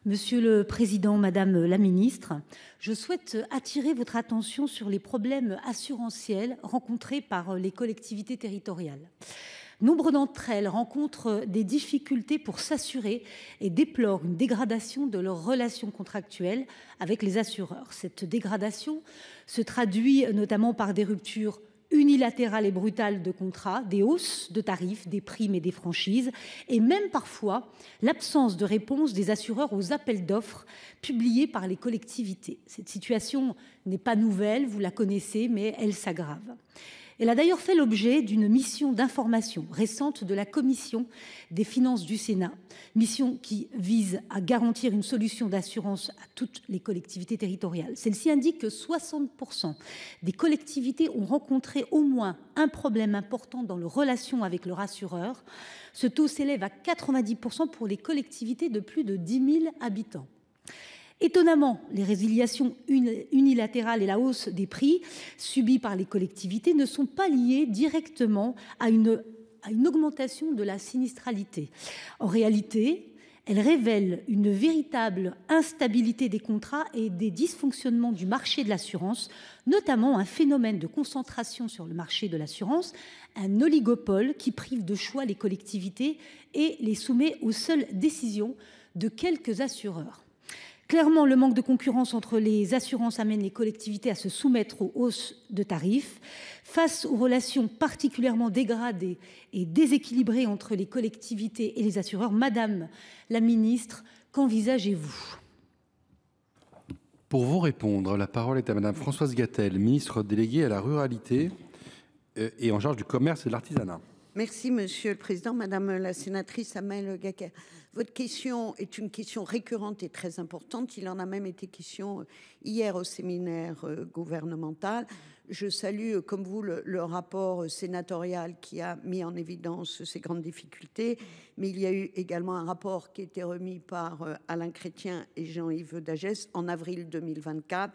Monsieur le Président, Madame la Ministre, je souhaite attirer votre attention sur les problèmes assurantiels rencontrés par les collectivités territoriales. Nombre d'entre elles rencontrent des difficultés pour s'assurer et déplorent une dégradation de leurs relations contractuelles avec les assureurs. Cette dégradation se traduit notamment par des ruptures unilatérales et brutales de contrats, des hausses de tarifs, des primes et des franchises, et même parfois l'absence de réponse des assureurs aux appels d'offres publiés par les collectivités. Cette situation n'est pas nouvelle, vous la connaissez, mais elle s'aggrave. Elle a d'ailleurs fait l'objet d'une mission d'information récente de la Commission des finances du Sénat, mission qui vise à garantir une solution d'assurance à toutes les collectivités territoriales. Celle-ci indique que 60% des collectivités ont rencontré au moins un problème important dans leurs relations avec leur assureur. Ce taux s'élève à 90% pour les collectivités de plus de 10 000 habitants. Étonnamment, les résiliations unilatérales et la hausse des prix subis par les collectivités ne sont pas liées directement à une augmentation de la sinistralité. En réalité, elles révèlent une véritable instabilité des contrats et des dysfonctionnements du marché de l'assurance, notamment un phénomène de concentration sur le marché de l'assurance, un oligopole qui prive de choix les collectivités et les soumet aux seules décisions de quelques assureurs. Clairement, le manque de concurrence entre les assurances amène les collectivités à se soumettre aux hausses de tarifs. Face aux relations particulièrement dégradées et déséquilibrées entre les collectivités et les assureurs, Madame la Ministre, qu'envisagez-vous ? Pour vous répondre, la parole est à Madame Françoise Gatel, ministre déléguée à la ruralité et en charge du commerce et de l'artisanat. Merci, Monsieur le Président. Madame la sénatrice Amel Gacquerre, votre question est une question récurrente et très importante. Il en a même été question hier au séminaire gouvernemental. Je salue, comme vous, le rapport sénatorial qui a mis en évidence ces grandes difficultés. Mais il y a eu également un rapport qui a été remis par Alain Chrétien et Jean-Yves Dagès en avril 2024.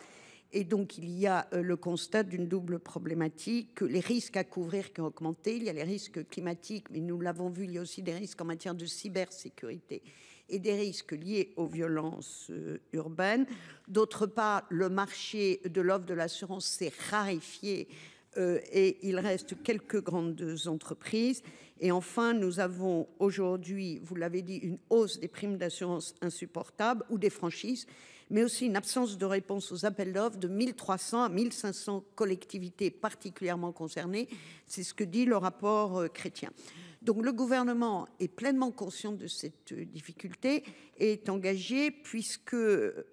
Et donc, il y a le constat d'une double problématique, les risques à couvrir qui ont augmenté. Il y a les risques climatiques, mais nous l'avons vu, il y a aussi des risques en matière de cybersécurité et des risques liés aux violences urbaines. D'autre part, le marché de l'offre de l'assurance s'est raréfié et il reste quelques grandes entreprises. Et enfin, nous avons aujourd'hui, vous l'avez dit, une hausse des primes d'assurance insupportable ou des franchises, mais aussi une absence de réponse aux appels d'offres de 1300 à 1500 collectivités particulièrement concernées. C'est ce que dit le rapport Chrétien. Donc le gouvernement est pleinement conscient de cette difficulté et est engagé puisque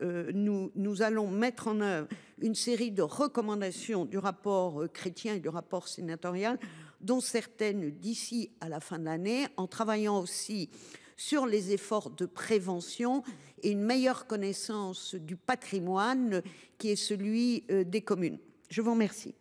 nous allons mettre en œuvre une série de recommandations du rapport Chrétien et du rapport sénatorial, dont certaines d'ici à la fin de l'année, en travaillant aussi sur les efforts de prévention et une meilleure connaissance du patrimoine qui est celui des communes. Je vous remercie.